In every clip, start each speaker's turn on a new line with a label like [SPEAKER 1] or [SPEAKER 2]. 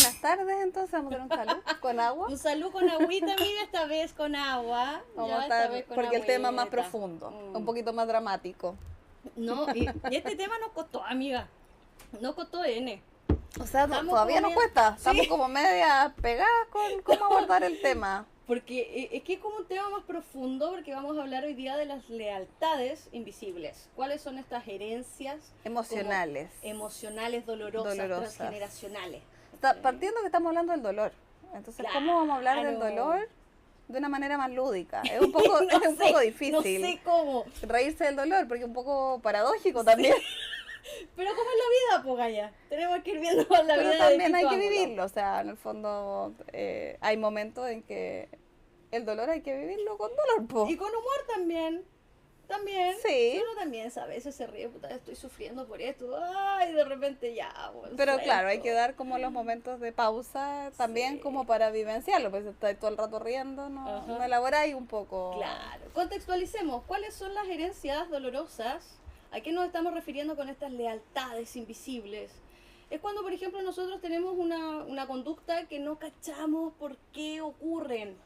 [SPEAKER 1] buenas tardes, entonces vamos a hacer un salud con agua.
[SPEAKER 2] Un salud con agüita, amiga, esta vez con agua.
[SPEAKER 1] Vamos
[SPEAKER 2] ya,
[SPEAKER 1] a
[SPEAKER 2] esta
[SPEAKER 1] estar,
[SPEAKER 2] vez con
[SPEAKER 1] porque el tema es más
[SPEAKER 2] agüita.
[SPEAKER 1] profundo, un poquito más dramático.
[SPEAKER 2] No, y este tema nos costó, amiga. Nos costó N.
[SPEAKER 1] O sea,
[SPEAKER 2] Estamos
[SPEAKER 1] todavía
[SPEAKER 2] como
[SPEAKER 1] nos
[SPEAKER 2] media-
[SPEAKER 1] cuesta, estamos
[SPEAKER 2] Sí.
[SPEAKER 1] como media pegadas con cómo abordar el tema.
[SPEAKER 2] Porque es que es como un tema más profundo, porque vamos a hablar hoy día de las lealtades invisibles. ¿Cuáles son estas herencias
[SPEAKER 1] Emocionales.
[SPEAKER 2] como emocionales, dolorosas, transgeneracionales?
[SPEAKER 1] Partiendo que estamos hablando del dolor. Entonces, ¿cómo vamos a hablar del dolor de una manera más lúdica? Es un poco,
[SPEAKER 2] No
[SPEAKER 1] es un
[SPEAKER 2] sé,
[SPEAKER 1] poco difícil
[SPEAKER 2] No sé cómo.
[SPEAKER 1] reírse del dolor, porque es un poco paradójico también.
[SPEAKER 2] Pero como es la vida, Pogaya. Tenemos que ir viendo la
[SPEAKER 1] Pero
[SPEAKER 2] vida de
[SPEAKER 1] también hay
[SPEAKER 2] distintos
[SPEAKER 1] que
[SPEAKER 2] ángulos.
[SPEAKER 1] vivirlo. O sea, en el fondo hay momentos en que el dolor hay que vivirlo con dolor, po.
[SPEAKER 2] Y con humor también. También.
[SPEAKER 1] Sí.
[SPEAKER 2] Uno también a veces se ríe, puta, estoy sufriendo por esto. Ay, de repente ya, bueno,
[SPEAKER 1] Pero
[SPEAKER 2] suelto.
[SPEAKER 1] claro, hay que dar como los momentos de pausa también
[SPEAKER 2] Sí.
[SPEAKER 1] como para vivenciarlo, pues si estás todo el rato riendo,
[SPEAKER 2] Ajá.
[SPEAKER 1] no elaboráis un poco.
[SPEAKER 2] Claro. Contextualicemos. ¿Cuáles son las herencias dolorosas? ¿A qué nos estamos refiriendo con estas lealtades invisibles? Es cuando, por ejemplo, nosotros tenemos una conducta que no cachamos por qué ocurren.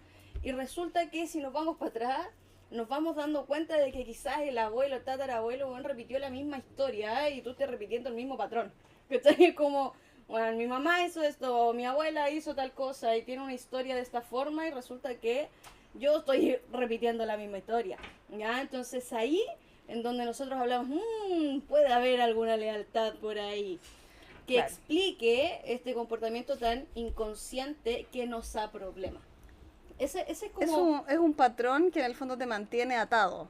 [SPEAKER 2] Y resulta que si nos vamos para atrás, nos vamos dando cuenta de que quizás el abuelo, el tatarabuelo, bueno, repitió la misma historia y tú estás repitiendo el mismo patrón. ¿Cachai? Es como, bueno, mi mamá hizo esto, o mi abuela hizo tal cosa y tiene una historia de esta forma y resulta que yo estoy repitiendo la misma historia. ¿Ya? Entonces ahí, en donde nosotros hablamos, puede haber alguna lealtad por ahí que
[SPEAKER 1] Claro.
[SPEAKER 2] explique este comportamiento tan inconsciente que nos da problemas. Ese es como...
[SPEAKER 1] Es un patrón que en el fondo te mantiene atado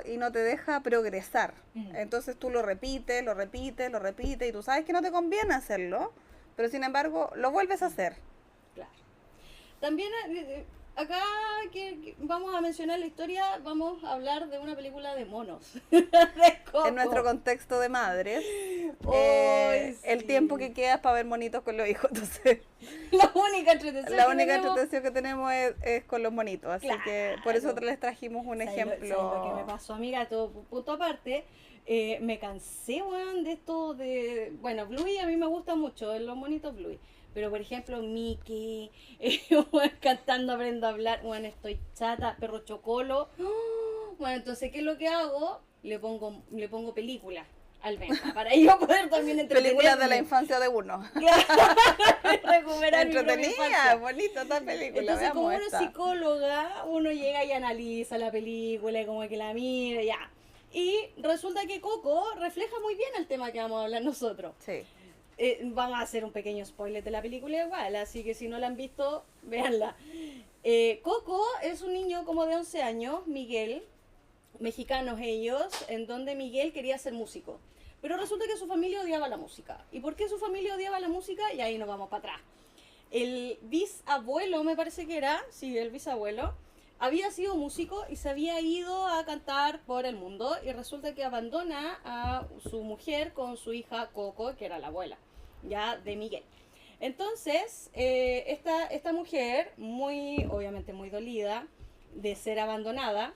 [SPEAKER 1] y no te deja progresar. Entonces tú lo repites y tú sabes que no te conviene hacerlo, pero sin embargo lo vuelves a hacer.
[SPEAKER 2] Claro. También acá que vamos a mencionar la historia, vamos a hablar de una película de monos. De Coco.
[SPEAKER 1] En nuestro contexto de madres,
[SPEAKER 2] Ay,
[SPEAKER 1] el
[SPEAKER 2] sí.
[SPEAKER 1] tiempo que queda es para ver monitos con los hijos. Entonces,
[SPEAKER 2] La única entretención
[SPEAKER 1] la
[SPEAKER 2] que
[SPEAKER 1] única
[SPEAKER 2] tenemos.
[SPEAKER 1] entretención que tenemos es con los monitos. Así que por eso
[SPEAKER 2] Claro.
[SPEAKER 1] les trajimos un
[SPEAKER 2] ¿Sabes
[SPEAKER 1] ejemplo.
[SPEAKER 2] lo que me pasó, amiga? Todo punto aparte. Me cansé, weón, de esto de... Bueno, Bluey a mí me gusta mucho, los monitos Bluey. Pero, por ejemplo, Mickey, weón, cantando Aprendo a hablar, weón, estoy chata, perro chocolo. Bueno, entonces, ¿qué es lo que hago? Le pongo películas al Benja, para yo poder también entretenerme.
[SPEAKER 1] Películas de la infancia de uno.
[SPEAKER 2] Recuperar mi propia
[SPEAKER 1] Entretenida,
[SPEAKER 2] infancia.
[SPEAKER 1] bonita esta película.
[SPEAKER 2] Entonces, como
[SPEAKER 1] veamos
[SPEAKER 2] uno es
[SPEAKER 1] esta.
[SPEAKER 2] psicóloga, uno llega y analiza la película y como que la mira, ya. Y resulta que Coco refleja muy bien el tema que vamos a hablar nosotros.
[SPEAKER 1] Sí.
[SPEAKER 2] Vamos a hacer un pequeño spoiler de la película igual, así que si no la han visto, véanla. Coco es un niño como de 11 años, Miguel, mexicanos ellos, en donde Miguel quería ser músico. Pero resulta que su familia odiaba la música. ¿Y por qué su familia odiaba la música? Y ahí nos vamos para atrás. El bisabuelo, me parece que era, sí, el bisabuelo, había sido músico y se había ido a cantar por el mundo y resulta que abandona a su mujer con su hija Coco, que era la abuela, ya de Miguel. Entonces, esta mujer, obviamente muy dolida de ser abandonada,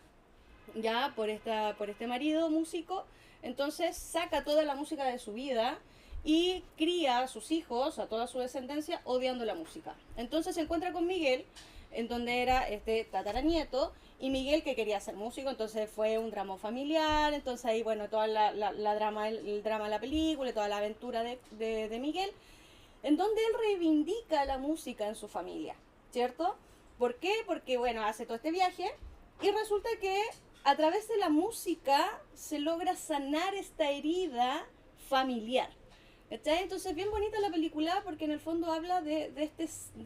[SPEAKER 2] ya por este marido músico, entonces saca toda la música de su vida y cría a sus hijos, a toda su descendencia, odiando la música. Entonces se encuentra con Miguel, en donde era este tataranieto, y Miguel que quería ser músico, entonces fue un drama familiar, entonces ahí, bueno, toda el drama de la película, y toda la aventura de Miguel, en donde él reivindica la música en su familia, ¿cierto? ¿Por qué? Porque, bueno, hace todo este viaje, y resulta que a través de la música se logra sanar esta herida familiar. ¿Cachai? Entonces bien bonita la película porque en el fondo habla de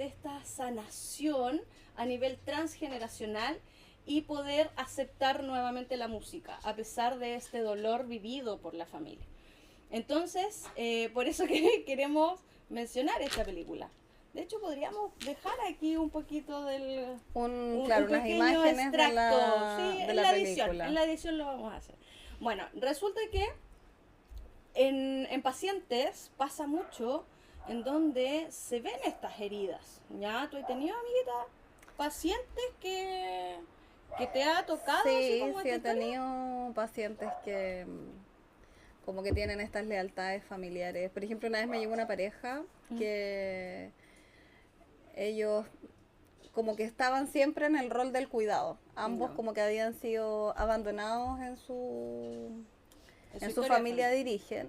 [SPEAKER 2] esta sanación a nivel transgeneracional y poder aceptar nuevamente la música a pesar de este dolor vivido por la familia. Entonces, por eso que queremos mencionar esta película. De hecho, podríamos dejar aquí un poquito del...
[SPEAKER 1] Unas
[SPEAKER 2] pequeño
[SPEAKER 1] imágenes
[SPEAKER 2] extracto. Sí,
[SPEAKER 1] de
[SPEAKER 2] en
[SPEAKER 1] la
[SPEAKER 2] la edición.
[SPEAKER 1] película.
[SPEAKER 2] En la edición lo vamos a hacer. Bueno, resulta que en pacientes pasa mucho en donde se ven estas heridas. ¿Ya? ¿Tú has tenido, amiguita, pacientes que te ha tocado? así
[SPEAKER 1] Sí,
[SPEAKER 2] como
[SPEAKER 1] sí,
[SPEAKER 2] esta
[SPEAKER 1] he
[SPEAKER 2] historia?
[SPEAKER 1] tenido pacientes que como que tienen estas lealtades familiares. Por ejemplo, una vez me llegó una pareja que ellos como que estaban siempre en el rol del cuidado. Ambos como que habían sido abandonados en su familia de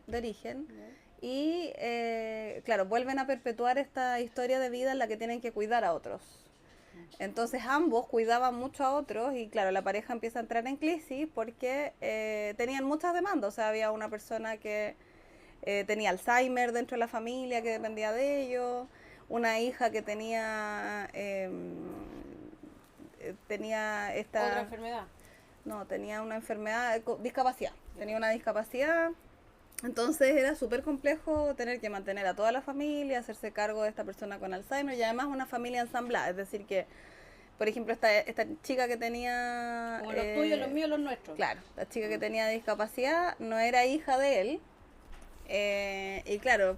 [SPEAKER 1] origen. Y claro, vuelven a perpetuar esta historia de vida en la que tienen que cuidar a otros. Entonces ambos cuidaban mucho a otros y claro, la pareja empieza a entrar en crisis porque tenían muchas demandas. O sea, había una persona que tenía Alzheimer dentro de la familia que dependía de ellos, una hija que tenía esta...
[SPEAKER 2] ¿Otra enfermedad?
[SPEAKER 1] No, tenía una enfermedad, discapacidad. Tenía una discapacidad. Entonces era súper complejo tener que mantener a toda la familia, hacerse cargo de esta persona con Alzheimer y además una familia ensamblada. Es decir que, por ejemplo, esta chica que tenía...
[SPEAKER 2] Como los tuyos, los míos, los nuestros.
[SPEAKER 1] Claro, la chica que tenía discapacidad no era hija de él. Y claro,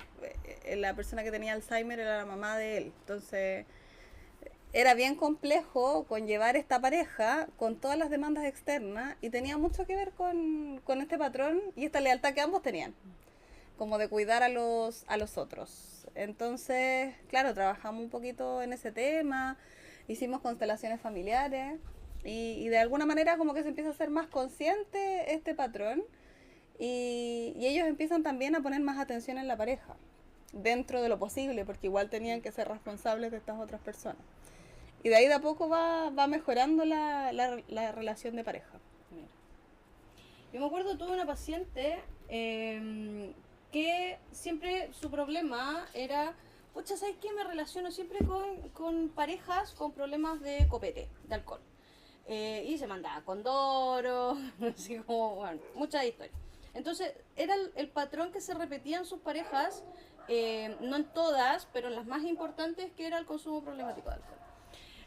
[SPEAKER 1] la persona que tenía Alzheimer era la mamá de él. Entonces era bien complejo conllevar esta pareja con todas las demandas externas y tenía mucho que ver con este patrón y esta lealtad que ambos tenían, como de cuidar a los otros. Entonces, claro, trabajamos un poquito en ese tema, hicimos constelaciones familiares y de alguna manera como que se empieza a ser más consciente este patrón y ellos empiezan también a poner más atención en la pareja, dentro de lo posible, porque igual tenían que ser responsables de estas otras personas. Y de ahí de a poco va mejorando la relación de pareja.
[SPEAKER 2] Mira. Yo me acuerdo, tuve una paciente que siempre su problema era, pucha, ¿sabes qué? Me relaciono siempre con parejas con problemas de copete, de alcohol. Y se mandaba con Doro, así como, bueno, muchas historias. Entonces, era el patrón que se repetía en sus parejas, no en todas, pero en las más importantes, que era el consumo problemático de alcohol.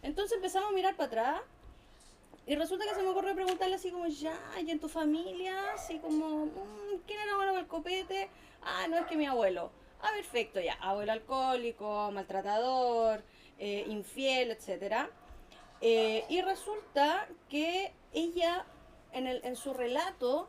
[SPEAKER 2] Entonces empezamos a mirar para atrás y resulta que se me ocurrió preguntarle así como, ya, ¿y en tu familia? Así como, ¿quién era bueno para el copete? Ah, no, es que mi abuelo. Ah, perfecto, ya, abuelo alcohólico, maltratador, infiel, etcétera. Y resulta que ella, en su relato,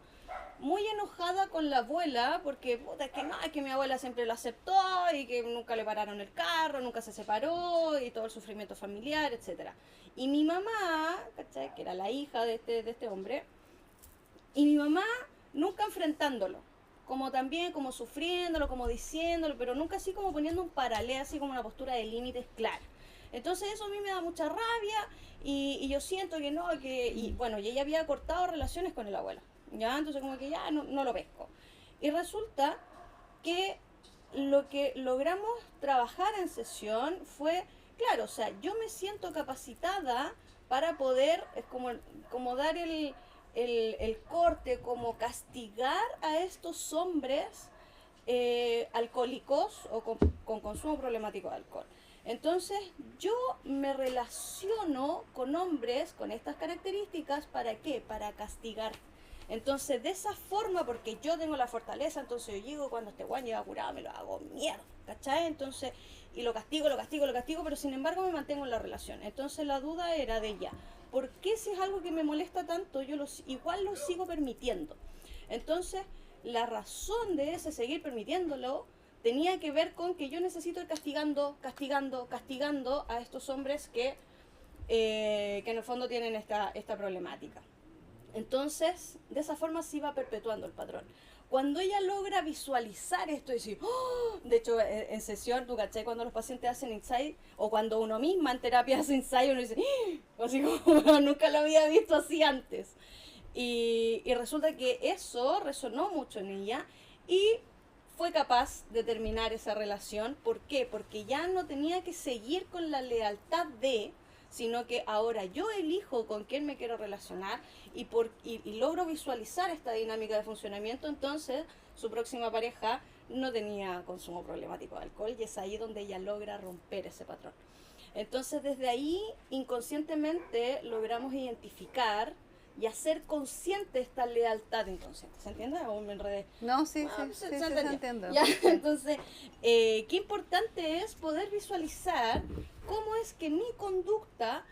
[SPEAKER 2] muy enojada con la abuela, porque puta, es que no, es que mi abuela siempre lo aceptó y que nunca le pararon el carro, nunca se separó y todo el sufrimiento familiar, etcétera. Y mi mamá, ¿cachai? Que era la hija de este hombre, y mi mamá nunca enfrentándolo, como también como sufriéndolo, como diciéndolo, pero nunca así como poniendo un paralelo, así como una postura de límites clara. Entonces eso a mí me da mucha rabia y yo siento que no, y bueno, y ella había cortado relaciones con el abuelo. ¿Ya? Entonces como que ya no lo pesco. Y resulta que lo que logramos trabajar en sesión fue, claro, o sea, yo me siento capacitada para poder, es como dar el corte, como castigar a estos hombres alcohólicos o con consumo problemático de alcohol. Entonces yo me relaciono con hombres con estas características, ¿para qué? Para castigar. Entonces, de esa forma, porque yo tengo la fortaleza, entonces yo llego cuando este guan llega curado, me lo hago mierda, ¿cachai? Entonces, y lo castigo, pero sin embargo me mantengo en la relación. Entonces la duda era de ella, ¿por qué si es algo que me molesta tanto, yo igual lo sigo permitiendo? Entonces, la razón de ese seguir permitiéndolo tenía que ver con que yo necesito ir castigando a estos hombres que en el fondo tienen esta problemática. Entonces, de esa forma se iba perpetuando el patrón. Cuando ella logra visualizar esto y decir, ¡oh! De hecho, en sesión, ¿tú cachai? Cuando los pacientes hacen insight, o cuando uno misma en terapia hace insight, uno dice, ¡oh! Así como nunca lo había visto así antes. Y resulta que eso resonó mucho en ella y fue capaz de terminar esa relación. ¿Por qué? Porque ya no tenía que seguir con la lealtad sino que ahora yo elijo con quién me quiero relacionar y logro visualizar esta dinámica de funcionamiento. Entonces su próxima pareja no tenía consumo problemático de alcohol y es ahí donde ella logra romper ese patrón. Entonces desde ahí inconscientemente logramos identificar y hacer consciente esta lealtad inconsciente. ¿Se entiende? ¿O me enredé?
[SPEAKER 1] No, sí, se entiende.
[SPEAKER 2] Ya, entonces, qué importante es poder visualizar cómo es que mi conducta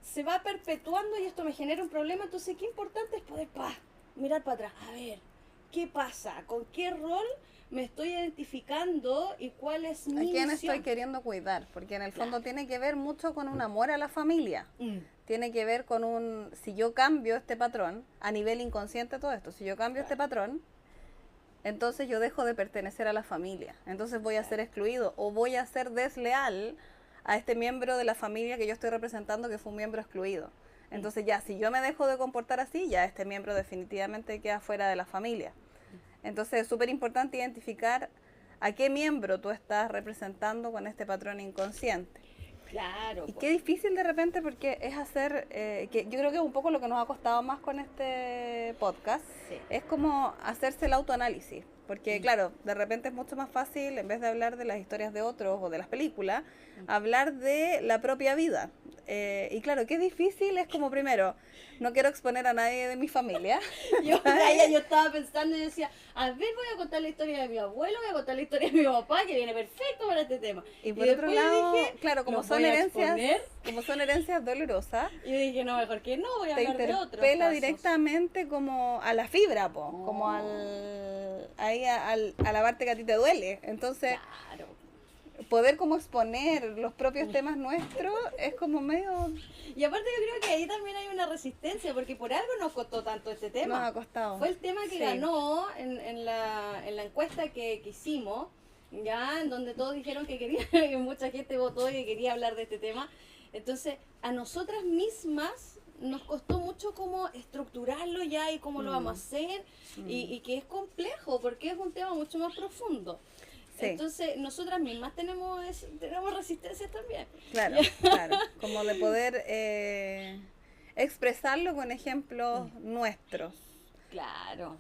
[SPEAKER 2] se va perpetuando y esto me genera un problema. Entonces, qué importante es poder mirar para atrás, a ver, ¿qué pasa? ¿Con qué rol me estoy identificando y cuál es mi
[SPEAKER 1] ¿A quién
[SPEAKER 2] misión?
[SPEAKER 1] estoy queriendo cuidar? Porque en el fondo
[SPEAKER 2] Claro.
[SPEAKER 1] tiene que ver mucho con un amor a la familia.
[SPEAKER 2] Mm.
[SPEAKER 1] Tiene que ver con si yo cambio este patrón, a nivel inconsciente todo esto, si yo cambio este patrón, entonces yo dejo de pertenecer a la familia. Entonces voy a ser excluido o voy a ser desleal a este miembro de la familia que yo estoy representando que fue un miembro excluido. Entonces ya, si yo me dejo de comportar así, ya este miembro definitivamente queda fuera de la familia. Entonces es súper importante identificar a qué miembro tú estás representando con este patrón inconsciente.
[SPEAKER 2] Claro.
[SPEAKER 1] Y qué difícil de repente porque es hacer, que yo creo que es un poco lo que nos ha costado más con este podcast,
[SPEAKER 2] Sí.
[SPEAKER 1] es como hacerse el autoanálisis. Porque claro, de repente es mucho más fácil, en vez de hablar de las historias de otros o de las películas, hablar de la propia vida. Y claro, qué difícil es como primero, no quiero exponer a nadie de mi familia.
[SPEAKER 2] Yo estaba pensando y decía, a ver, voy a contar la historia de mi abuelo, voy a contar la historia de mi papá, que viene perfecto para este tema.
[SPEAKER 1] Y por otro lado,
[SPEAKER 2] dije,
[SPEAKER 1] claro, como
[SPEAKER 2] ¿los
[SPEAKER 1] son
[SPEAKER 2] voy a
[SPEAKER 1] herencias,
[SPEAKER 2] exponer?
[SPEAKER 1] como son herencias dolorosas,
[SPEAKER 2] Y yo dije, no, mejor que no, voy a
[SPEAKER 1] te
[SPEAKER 2] hablar de otros
[SPEAKER 1] interpela
[SPEAKER 2] casos.
[SPEAKER 1] directamente como a la fibra, como ahí a la parte que a ti te duele. Entonces,
[SPEAKER 2] Claro.
[SPEAKER 1] poder como exponer los propios temas nuestros es como medio
[SPEAKER 2] Y aparte yo creo que ahí también hay una resistencia, porque por algo nos costó tanto este tema.
[SPEAKER 1] nos ha costado.
[SPEAKER 2] Fue el tema que
[SPEAKER 1] Sí.
[SPEAKER 2] ganó en la encuesta que hicimos, ya, en donde todos dijeron que querían, que mucha gente votó y que quería hablar de este tema. Entonces, a nosotras mismas nos costó mucho como estructurarlo ya y cómo lo vamos a hacer, y que es complejo, porque es un tema mucho más profundo.
[SPEAKER 1] Sí.
[SPEAKER 2] Entonces, nosotras mismas tenemos resistencias también.
[SPEAKER 1] Claro, claro. Como de poder expresarlo con ejemplos nuestros.
[SPEAKER 2] Claro.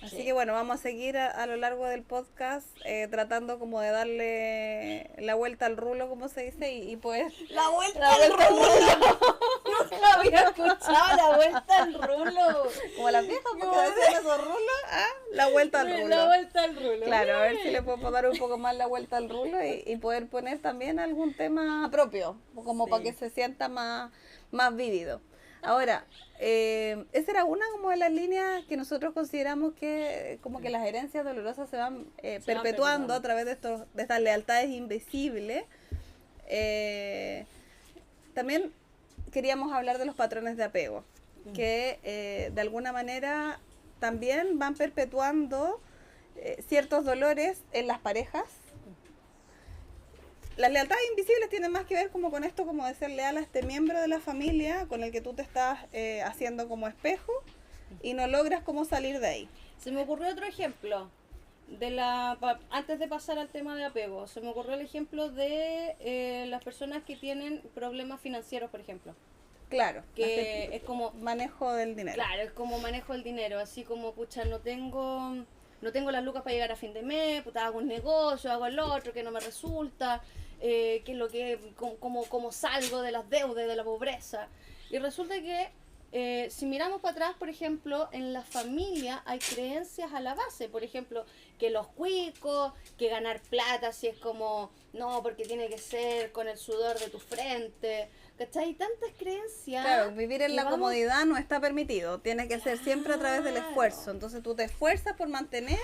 [SPEAKER 1] Así
[SPEAKER 2] Sí.
[SPEAKER 1] que bueno, vamos a seguir a lo largo del podcast tratando como de darle la vuelta al rulo, como se dice, y pues...
[SPEAKER 2] La vuelta al rulo. Nunca había escuchado la vuelta al rulo.
[SPEAKER 1] Como las viejas, porque decían esos rulos, la vuelta al rulo.
[SPEAKER 2] La vuelta al rulo.
[SPEAKER 1] Claro, a ver si le podemos dar un poco más la vuelta al rulo y poder poner también algún tema propio, como
[SPEAKER 2] Sí.
[SPEAKER 1] para que se sienta más vívido. Ahora, esa era una como de las líneas que nosotros consideramos que como que las herencias dolorosas se van perpetuando a través de estas lealtades invisibles. También queríamos hablar de los patrones de apego, que de alguna manera también van perpetuando ciertos dolores en las parejas. Las lealtades invisibles tienen más que ver como con esto, como de ser leal a este miembro de la familia con el que tú te estás haciendo como espejo y no logras cómo salir de ahí.
[SPEAKER 2] Se me ocurrió otro ejemplo. Antes de pasar al tema de apego, se me ocurrió el ejemplo de las personas que tienen problemas financieros, por ejemplo.
[SPEAKER 1] Claro,
[SPEAKER 2] Que es como
[SPEAKER 1] manejo del dinero.
[SPEAKER 2] Claro, es como manejo el dinero, así como, pucha, no tengo las lucas para llegar a fin de mes, puta, hago un negocio, hago el otro que no me resulta, qué es lo que, cómo salgo de las deudas, de la pobreza. Y resulta que si miramos para atrás, por ejemplo, en la familia hay creencias a la base, por ejemplo, que los cuicos, que ganar plata, si es como, no, porque tiene que ser con el sudor de tu frente, ¿cachai? Tantas creencias.
[SPEAKER 1] Claro, vivir en
[SPEAKER 2] que
[SPEAKER 1] la
[SPEAKER 2] vamos-
[SPEAKER 1] comodidad no está permitido, tiene que ser siempre a través del esfuerzo. Entonces tú te esfuerzas por mantener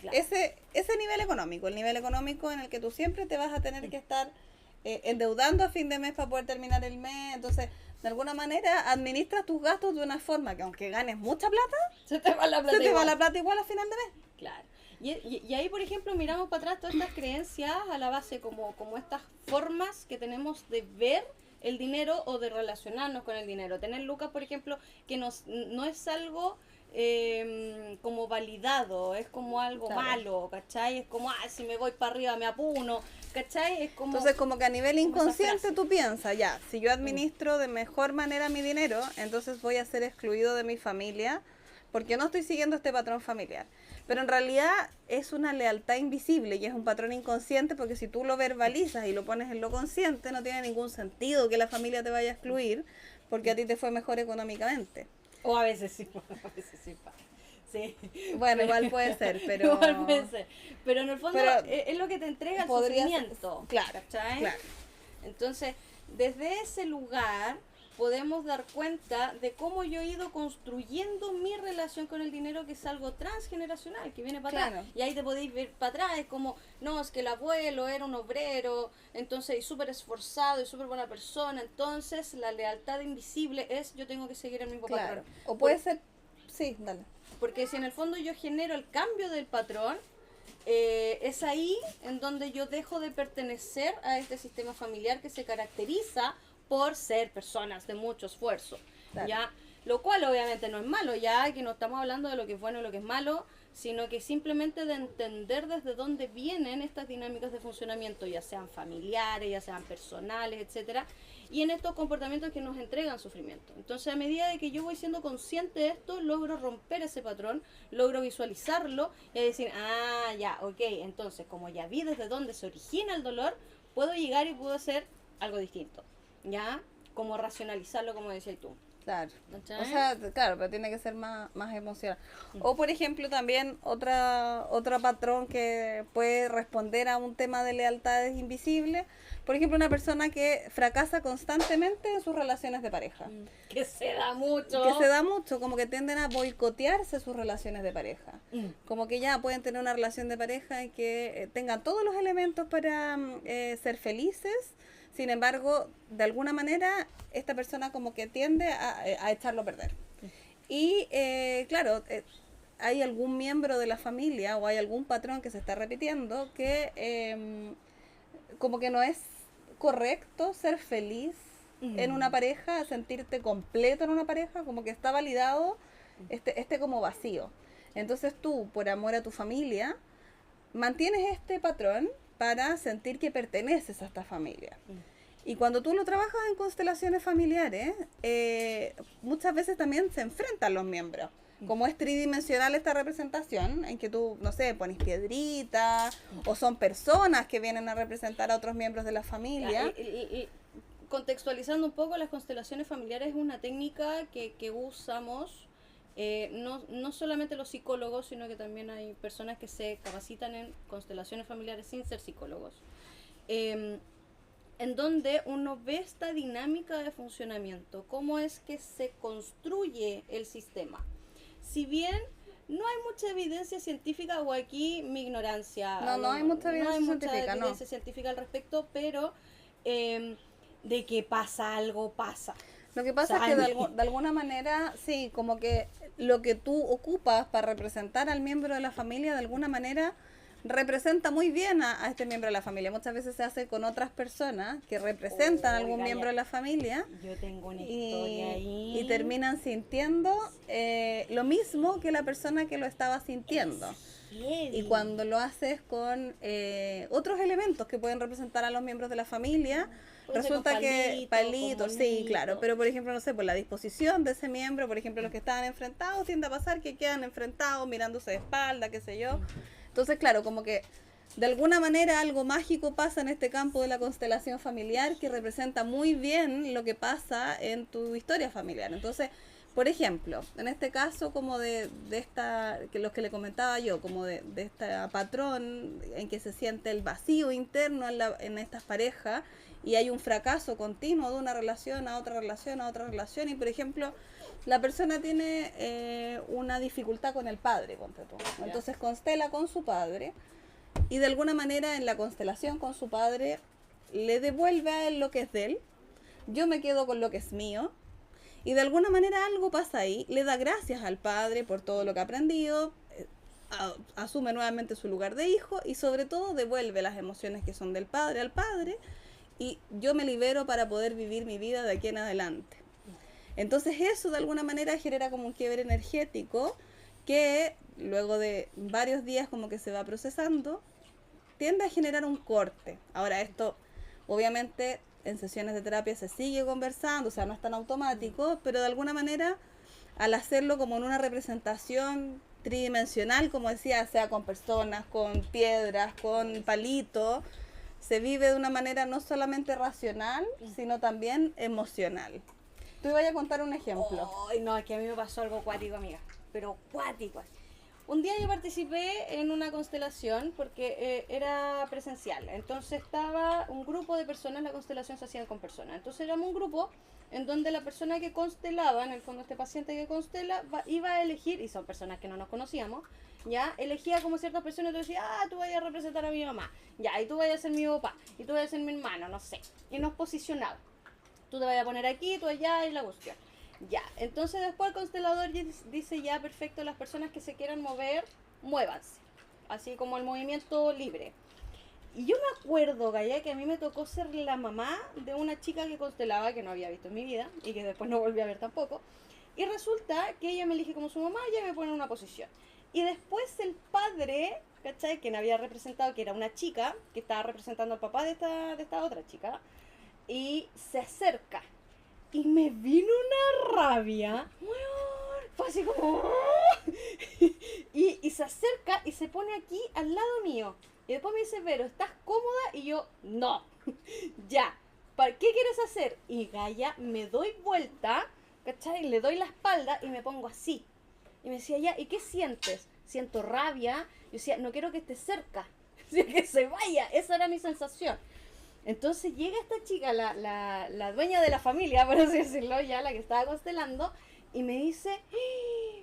[SPEAKER 2] Claro.
[SPEAKER 1] ese nivel económico, el nivel económico en el que tú siempre te vas a tener que estar endeudando a fin de mes para poder terminar el mes. Entonces, de alguna manera, administras tus gastos de una forma que aunque ganes mucha plata,
[SPEAKER 2] Se te va la plata
[SPEAKER 1] se te va
[SPEAKER 2] igual.
[SPEAKER 1] la plata igual a final de mes.
[SPEAKER 2] Claro. Y ahí, por ejemplo, miramos para atrás todas estas creencias a la base, como estas formas que tenemos de ver el dinero o de relacionarnos con el dinero. Tener lucas, por ejemplo, que no es algo como validado, es como algo
[SPEAKER 1] Claro.
[SPEAKER 2] malo, ¿cachai? Es como, si me voy para arriba me apuno, ¿cachai? Es como...
[SPEAKER 1] Entonces, como que a nivel
[SPEAKER 2] como esa
[SPEAKER 1] inconsciente
[SPEAKER 2] frase.
[SPEAKER 1] tú piensas, ya, si yo administro de mejor manera mi dinero, entonces voy a ser excluido de mi familia porque no estoy siguiendo este patrón familiar. Pero en realidad es una lealtad invisible y es un patrón inconsciente porque si tú lo verbalizas y lo pones en lo consciente, no tiene ningún sentido que la familia te vaya a excluir porque a ti te fue mejor económicamente.
[SPEAKER 2] O a veces sí, a veces sí pasa. Sí.
[SPEAKER 1] Bueno, igual puede ser, pero...
[SPEAKER 2] Igual puede ser. Pero en el fondo
[SPEAKER 1] Pero
[SPEAKER 2] es lo que te entrega el
[SPEAKER 1] podría ser-
[SPEAKER 2] sufrimiento.
[SPEAKER 1] claro,
[SPEAKER 2] ¿cachai?
[SPEAKER 1] claro.
[SPEAKER 2] Entonces, desde ese lugar, podemos dar cuenta de cómo yo he ido construyendo mi relación con el dinero, que es algo transgeneracional, que viene para atrás. Y ahí te podéis ver para atrás, es como, no, es que el abuelo era un obrero, entonces súper esforzado y súper buena persona, entonces la lealtad invisible es yo tengo que seguir el mismo patrón.
[SPEAKER 1] O puede ser, sí, dale.
[SPEAKER 2] Porque si en el fondo yo genero el cambio del patrón, es ahí en donde yo dejo de pertenecer a este sistema familiar que se caracteriza por ser personas de mucho esfuerzo, ¿ya? Lo cual obviamente no es malo, ya aquí no estamos hablando de lo que es bueno y lo que es malo, sino que simplemente de entender desde dónde vienen estas dinámicas de funcionamiento, ya sean familiares, ya sean personales, etcétera, y en estos comportamientos que nos entregan sufrimiento. Entonces, a medida de que yo voy siendo consciente de esto, logro romper ese patrón, logro visualizarlo y decir, ya, ok, entonces como ya vi desde dónde se origina el dolor, puedo llegar y puedo hacer algo distinto. ¿Ya? Como racionalizarlo, como decías tú.
[SPEAKER 1] Claro. ¿Cachai? O sea, claro, pero tiene que ser más emocional. O, por ejemplo, también otro patrón que puede responder a un tema de lealtades invisibles. Por ejemplo, una persona que fracasa constantemente en sus relaciones de pareja.
[SPEAKER 2] Que se da mucho.
[SPEAKER 1] Que se da mucho, como que tienden a boicotearse sus relaciones de pareja. Como que ya pueden tener una relación de pareja y que tengan todos los elementos para ser felices. Sin embargo, de alguna manera, esta persona como que tiende a echarlo a perder. Y, claro, hay algún miembro de la familia o hay algún patrón que se está repitiendo que como que no es correcto ser feliz en una pareja, sentirte completo en una pareja, como que está validado este como vacío. Entonces tú, por amor a tu familia, mantienes este patrón para sentir que perteneces a esta familia. Y cuando tú lo trabajas en constelaciones familiares, muchas veces también se enfrentan los miembros. Como es tridimensional esta representación, en que tú, no sé, pones piedritas, o son personas que vienen a representar a otros miembros de la familia.
[SPEAKER 2] Y contextualizando un poco, las constelaciones familiares es una técnica que usamos, no solamente los psicólogos, sino que también hay personas que se capacitan en constelaciones familiares sin ser psicólogos. En donde uno ve esta dinámica de funcionamiento, cómo es que se construye el sistema. Si bien no hay mucha evidencia científica, o aquí mi ignorancia.
[SPEAKER 1] No hay mucha evidencia
[SPEAKER 2] científica al respecto, pero de que pasa algo, pasa.
[SPEAKER 1] Lo que pasa es que de alguna manera, sí, como que lo que tú ocupas para representar al miembro de la familia, de alguna manera representa muy bien a este miembro de la familia. Muchas veces se hace con otras personas que representan a algún miembro de la familia.
[SPEAKER 2] Yo tengo una historia ahí.
[SPEAKER 1] Y terminan sintiendo lo mismo que la persona que lo estaba sintiendo. Y cuando lo haces con otros elementos que pueden representar a los miembros de la familia, resulta que palitos, sí, claro, pero por ejemplo, no sé, por la disposición de ese miembro, por ejemplo, los que estaban enfrentados, tiende a pasar que quedan enfrentados, mirándose de espalda, qué sé yo. Entonces, claro, como que de alguna manera algo mágico pasa en este campo de la constelación familiar que representa muy bien lo que pasa en tu historia familiar. Entonces, por ejemplo, en este caso como de esta, que los que le comentaba yo, como de este patrón en que se siente el vacío interno en estas parejas y hay un fracaso continuo de una relación a otra relación a otra relación y, por ejemplo, la persona tiene una dificultad con el padre, ponte tú. Entonces constela con su padre y de alguna manera en la constelación con su padre le devuelve a él lo que es de él, yo me quedo con lo que es mío y de alguna manera algo pasa ahí, le da gracias al padre por todo lo que ha aprendido, asume nuevamente su lugar de hijo y sobre todo devuelve las emociones que son del padre al padre y yo me libero para poder vivir mi vida de aquí en adelante. Entonces eso de alguna manera genera como un quiebre energético que luego de varios días como que se va procesando, tiende a generar un corte. Ahora esto obviamente en sesiones de terapia se sigue conversando, o sea, no es tan automático, pero de alguna manera al hacerlo como en una representación tridimensional, como decía, sea con personas, con piedras, con palitos, se vive de una manera no solamente racional, sino también emocional. Tú ibas a contar un ejemplo.
[SPEAKER 2] Ay, no, es que a mí me pasó algo cuático, amiga. Pero cuático. Un día yo participé en una constelación porque era presencial. Entonces estaba un grupo de personas, la constelación se hacía con personas. Entonces éramos un grupo en donde la persona que constelaba, en el fondo este paciente que constela, iba a elegir, y son personas que no nos conocíamos, ya, elegía como ciertas personas, y tú decías, tú vayas a representar a mi mamá, ya, y tú vayas a ser mi papá, y tú vayas a ser mi hermano, no sé. Y nos posicionaba. Tú te vayas a poner aquí, tú allá, y la cuestión. Ya, entonces después el constelador dice, ya, perfecto, las personas que se quieran mover, muévanse. Así como el movimiento libre. Y yo me acuerdo, Gaya, que a mí me tocó ser la mamá de una chica que constelaba, que no había visto en mi vida, y que después no volví a ver tampoco. Y resulta que ella me elige como su mamá y ella me pone en una posición. Y después el padre, ¿cachai? Quien había representado, que era una chica, que estaba representando al papá de esta otra chica, y se acerca. Y me vino una rabia. Fue así como... y se acerca y se pone aquí al lado mío. Y después me dice, Vero, ¿estás cómoda? Y yo, no. Ya. ¿Para qué quieres hacer? Y Gaia, me doy vuelta, ¿cachai? Le doy la espalda y me pongo así. Y me decía, ya, ¿y qué sientes? Siento rabia. Yo decía, no quiero que esté cerca. Que se vaya. Esa era mi sensación. Entonces llega esta chica, la dueña de la familia, por así decirlo, ya la que estaba constelando, y me dice,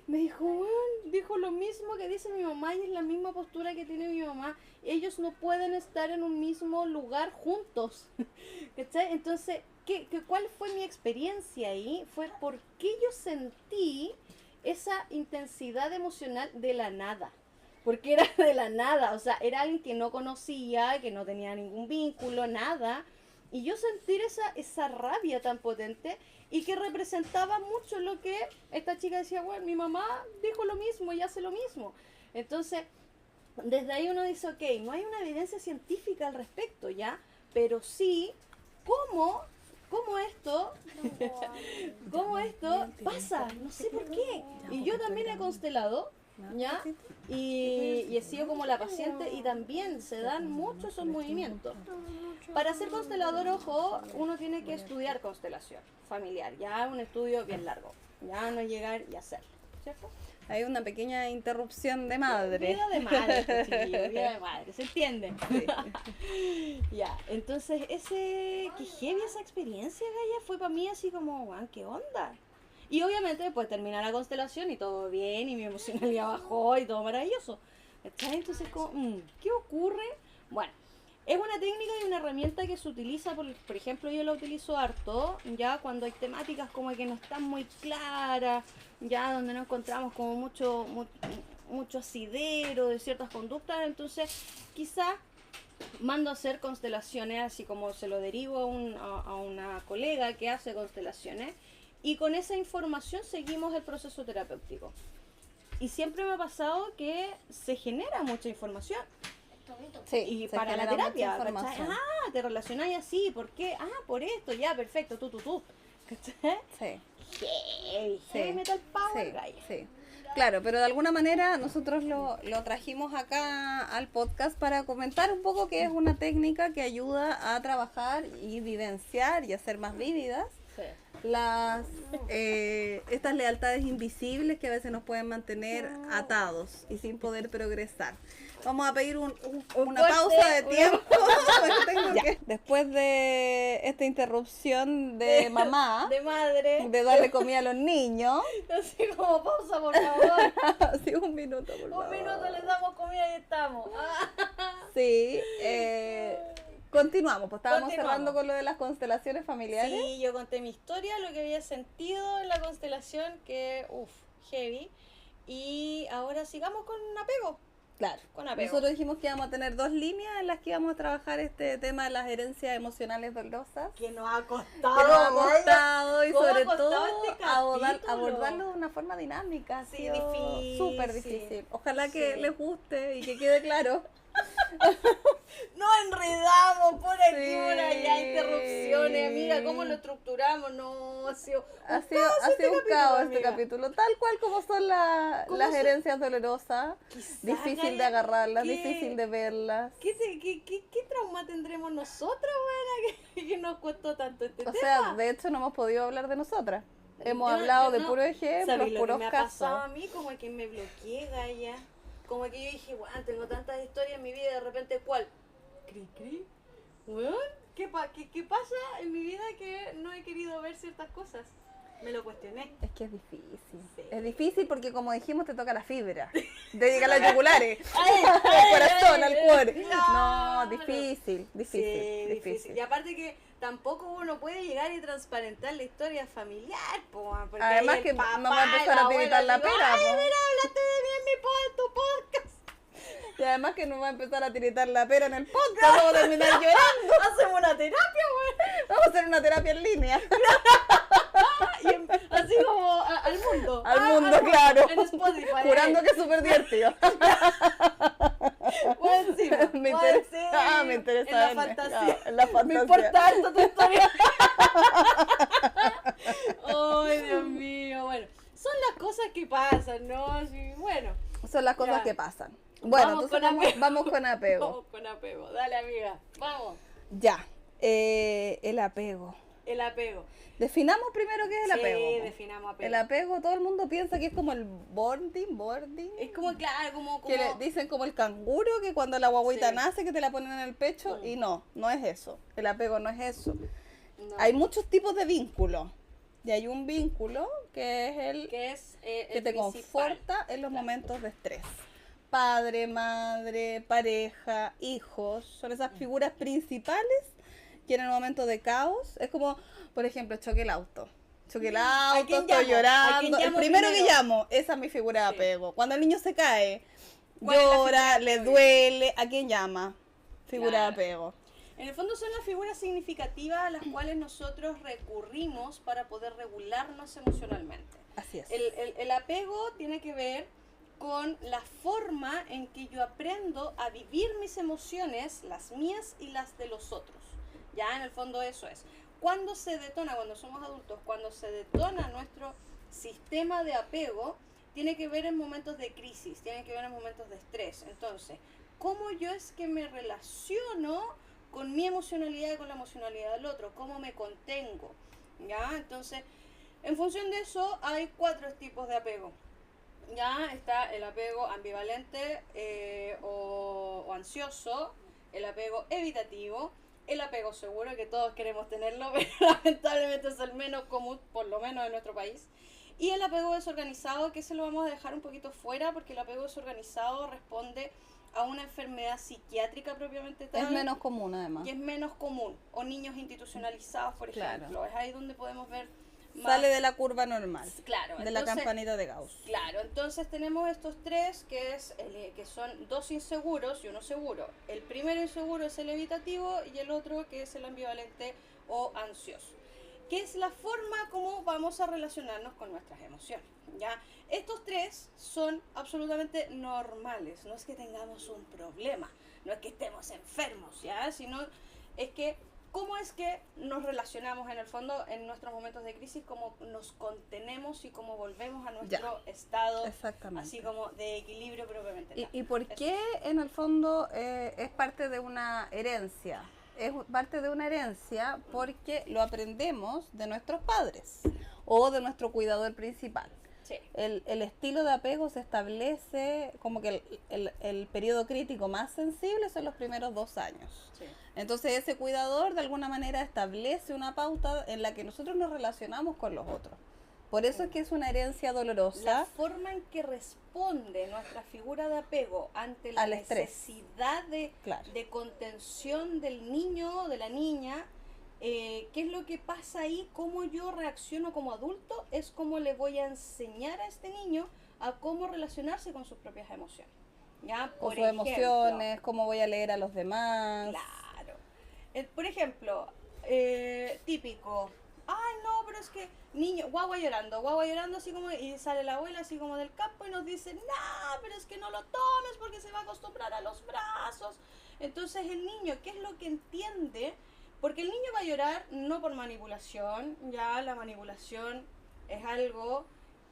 [SPEAKER 2] me dijo, bueno, dijo lo mismo que dice mi mamá y es la misma postura que tiene mi mamá. Ellos no pueden estar en un mismo lugar juntos. ¿Cachai? Entonces, ¿cuál fue mi experiencia ahí? Fue porque yo sentí esa intensidad emocional de la nada. Porque era de la nada, o sea, era alguien que no conocía, que no tenía ningún vínculo, nada. Y yo sentir esa rabia tan potente y que representaba mucho lo que esta chica decía, bueno, mi mamá dijo lo mismo y hace lo mismo. Entonces, desde ahí uno dice, ok, no hay una evidencia científica al respecto, ¿ya? Pero sí, ¿cómo esto pasa? No sé por qué. Y yo también he constelado, ¿ya? Y he sido como la paciente y también se dan muchos esos movimientos. Para ser constelador, ojo, uno tiene que estudiar constelación familiar, ya un estudio bien largo, ya no llegar y hacerlo, ¿cierto?
[SPEAKER 1] Hay una pequeña interrupción de madre.
[SPEAKER 2] Vida de madre, chiquillo, vida de madre, ¿se entiende? Sí. Ya, entonces que heavy esa experiencia, Gaya, fue para mí así como, guau, ¿qué onda? Y obviamente después terminar la constelación y todo bien, y mi emocionalidad bajó y todo maravilloso. Entonces, ¿qué ocurre? Bueno, es una técnica y una herramienta que se utiliza, por ejemplo, yo la utilizo harto, ya cuando hay temáticas como que no están muy claras, ya donde no encontramos como mucho asidero de ciertas conductas, entonces quizás mando a hacer constelaciones, así como se lo derivo a una colega que hace constelaciones, y con esa información seguimos el proceso terapéutico. Y siempre me ha pasado que se genera mucha información.
[SPEAKER 1] Sí,
[SPEAKER 2] y para la terapia, ¿cachai? Te relacionáis así, ¿por qué? Por esto, ya, perfecto, tú. ¿Cachai?
[SPEAKER 1] Sí.
[SPEAKER 2] Heavy metal power,
[SPEAKER 1] sí. Claro, pero de alguna manera nosotros lo trajimos acá al podcast para comentar un poco que es una técnica que ayuda a trabajar y vivenciar y hacer más vívidas estas lealtades invisibles que a veces nos pueden mantener atados y sin poder progresar. Vamos a pedir una pausa de tiempo. Después de esta interrupción de mamá,
[SPEAKER 2] de madre,
[SPEAKER 1] de darle comida a los niños.
[SPEAKER 2] Así como pausa, por favor.
[SPEAKER 1] Sí, un minuto, por favor.
[SPEAKER 2] Un minuto, les damos comida y estamos.
[SPEAKER 1] Sí, continuamos, pues estábamos cerrando con lo de las constelaciones familiares.
[SPEAKER 2] Sí, yo conté mi historia, lo que había sentido en la constelación, que heavy. Y ahora sigamos con apego.
[SPEAKER 1] Claro,
[SPEAKER 2] con apego.
[SPEAKER 1] Nosotros dijimos que íbamos a tener 2 líneas en las que íbamos a trabajar este tema de las herencias emocionales dolorosas.
[SPEAKER 2] Que nos ha costado.
[SPEAKER 1] Y sobre todo
[SPEAKER 2] este
[SPEAKER 1] abordarlo de una forma dinámica.
[SPEAKER 2] Sí, difícil.
[SPEAKER 1] Súper difícil. Ojalá que les guste y que quede claro.
[SPEAKER 2] Nos enredamos por aquí, por allá, interrupciones, amiga, ¿cómo lo estructuramos? No, ha sido
[SPEAKER 1] un caos este capítulo, tal cual como son las herencias dolorosas, difícil de agarrarlas, difícil de verlas.
[SPEAKER 2] ¿Qué trauma tendremos nosotras, buena, que nos costó tanto este tema?
[SPEAKER 1] O sea, de hecho no hemos podido hablar de nosotras. Hemos hablado de puros ejemplos, puros
[SPEAKER 2] me
[SPEAKER 1] casos.
[SPEAKER 2] Ha pasado a mí como que me bloqueé, Gaya. como que yo dije, bueno, tengo tantas historias en mi vida y de repente, ¿cuál? Cri, cri. Bueno, ¿qué pasa en mi vida que no he querido ver ciertas cosas? Me lo cuestioné.
[SPEAKER 1] Es que es difícil.
[SPEAKER 2] Sí.
[SPEAKER 1] Es difícil porque, como dijimos, te toca la fibra. Te llega a los yugulares. Al corazón, al cuore. No, difícil.
[SPEAKER 2] Sí, difícil. Y aparte que tampoco uno puede llegar y transparentar la historia familiar, po, porque
[SPEAKER 1] además que
[SPEAKER 2] papá,
[SPEAKER 1] no va a empezar a tiritar la pera.
[SPEAKER 2] Ay,
[SPEAKER 1] Po.
[SPEAKER 2] mira, hablaste de mí en tu podcast.
[SPEAKER 1] Y además que no va a empezar a tiritar la pera en el podcast. Vamos a terminar llorando.
[SPEAKER 2] Hacemos una terapia, güey.
[SPEAKER 1] Vamos a hacer una terapia en línea.
[SPEAKER 2] Así como al mundo.
[SPEAKER 1] Al mundo, claro.
[SPEAKER 2] En Spotify.
[SPEAKER 1] Jurando que es súper divertido. Me interesa. Me interesa.
[SPEAKER 2] En la fantasía.
[SPEAKER 1] En la fantasía.
[SPEAKER 2] Me importa harto tu historia. Ay, Dios mío. Bueno, son las cosas que pasan, ¿no? Sí, bueno.
[SPEAKER 1] Son las cosas
[SPEAKER 2] ya.
[SPEAKER 1] que pasan. Bueno,
[SPEAKER 2] Vamos
[SPEAKER 1] entonces vamos con apego.
[SPEAKER 2] Vamos con apego. Dale, amiga. Vamos.
[SPEAKER 1] Ya. El apego.
[SPEAKER 2] El apego.
[SPEAKER 1] Definamos primero qué es el apego.
[SPEAKER 2] Sí,
[SPEAKER 1] Po.
[SPEAKER 2] definamos apego.
[SPEAKER 1] El apego, todo el mundo piensa que es como el boarding.
[SPEAKER 2] Es como, claro, como...
[SPEAKER 1] Que le dicen como el canguro, que cuando la guaguita
[SPEAKER 2] Sí.
[SPEAKER 1] nace, que te la ponen en el pecho.
[SPEAKER 2] Mm.
[SPEAKER 1] Y no es eso. El apego no es eso.
[SPEAKER 2] No.
[SPEAKER 1] Hay muchos tipos de vínculos. Y hay un vínculo que es el
[SPEAKER 2] que es
[SPEAKER 1] que
[SPEAKER 2] el
[SPEAKER 1] te
[SPEAKER 2] principal.
[SPEAKER 1] conforta en los momentos de estrés. Padre, madre, pareja, hijos, son esas figuras principales que en el momento de caos es como, por ejemplo, choque el auto. Choque el
[SPEAKER 2] ¿A
[SPEAKER 1] auto,
[SPEAKER 2] quién
[SPEAKER 1] estoy
[SPEAKER 2] llamo? ¿A
[SPEAKER 1] llorando.
[SPEAKER 2] quién
[SPEAKER 1] El
[SPEAKER 2] llamo
[SPEAKER 1] primero que
[SPEAKER 2] primero?
[SPEAKER 1] llamo, esa es mi figura de
[SPEAKER 2] Sí.
[SPEAKER 1] apego. Cuando el niño se cae,
[SPEAKER 2] ¿Cuál es la
[SPEAKER 1] llora,
[SPEAKER 2] figura de
[SPEAKER 1] le
[SPEAKER 2] apego?
[SPEAKER 1] duele, ¿a quién llama? Figura
[SPEAKER 2] Claro.
[SPEAKER 1] de apego.
[SPEAKER 2] En el fondo son las figuras significativas a las cuales nosotros recurrimos para poder regularnos emocionalmente.
[SPEAKER 1] Así es.
[SPEAKER 2] El apego tiene que ver con la forma en que yo aprendo a vivir mis emociones, las mías y las de los otros. Ya, en el fondo eso es. Cuando se detona, cuando somos adultos, cuando se detona nuestro sistema de apego, tiene que ver en momentos de crisis, tiene que ver en momentos de estrés. Entonces, ¿cómo yo es que me relaciono con mi emocionalidad y con la emocionalidad del otro? ¿Cómo me contengo? ¿Ya? Entonces, en función de eso, hay 4 tipos de apego. Ya está el apego ambivalente o ansioso, el apego evitativo, el apego seguro, que todos queremos tenerlo, pero lamentablemente es el menos común, por lo menos en nuestro país. Y el apego desorganizado, que se lo vamos a dejar un poquito fuera, porque el apego desorganizado responde a una enfermedad psiquiátrica propiamente tal.
[SPEAKER 1] Es menos común, además.
[SPEAKER 2] Y es menos común. O niños institucionalizados, por
[SPEAKER 1] Claro.
[SPEAKER 2] ejemplo. Es ahí donde podemos ver más.
[SPEAKER 1] Sale de la curva normal.
[SPEAKER 2] Claro,
[SPEAKER 1] De la
[SPEAKER 2] entonces-
[SPEAKER 1] campanita de Gauss.
[SPEAKER 2] Claro, entonces tenemos estos 3 que son 2 inseguros y 1 seguro. El primero inseguro es el evitativo y el otro que es el ambivalente o ansioso. Que es la forma como vamos a relacionarnos con nuestras emociones. ¿Ya? Estos 3 son absolutamente normales. No es que tengamos un problema, no es que estemos enfermos, ¿ya? Sino es que cómo es que nos relacionamos en el fondo en nuestros momentos de crisis, cómo nos contenemos y cómo volvemos a nuestro estado
[SPEAKER 1] Exactamente.
[SPEAKER 2] así como de equilibrio propiamente tal.
[SPEAKER 1] ¿Y por qué en el fondo es parte de una herencia? Es parte de una herencia porque lo aprendemos de nuestros padres o de nuestro cuidador principal.
[SPEAKER 2] Sí.
[SPEAKER 1] El estilo de apego se establece como que el periodo crítico más sensible son los primeros 2 años.
[SPEAKER 2] Sí.
[SPEAKER 1] Entonces ese cuidador de alguna manera establece una pauta en la que nosotros nos relacionamos con los otros. Por eso es que es una herencia
[SPEAKER 2] La
[SPEAKER 1] dolorosa.
[SPEAKER 2] forma en que responde nuestra figura de apego ante la
[SPEAKER 1] Al estrés.
[SPEAKER 2] necesidad
[SPEAKER 1] Claro.
[SPEAKER 2] de contención del niño o de la niña, qué es lo que pasa ahí, cómo yo reacciono como adulto, es cómo le voy a enseñar a este niño a cómo relacionarse con sus propias emociones. ¿Ya?
[SPEAKER 1] Con
[SPEAKER 2] Por
[SPEAKER 1] sus
[SPEAKER 2] ejemplo,
[SPEAKER 1] emociones, cómo voy a leer a los demás.
[SPEAKER 2] Claro. Por ejemplo, típico. Ay, no, pero es que niño, guagua llorando así como, y sale la abuela así como del campo y nos dice, no, pero es que no lo tomes porque se va a acostumbrar a los brazos. Entonces el niño, ¿qué es lo que entiende? Porque el niño va a llorar no por manipulación, ya la manipulación es algo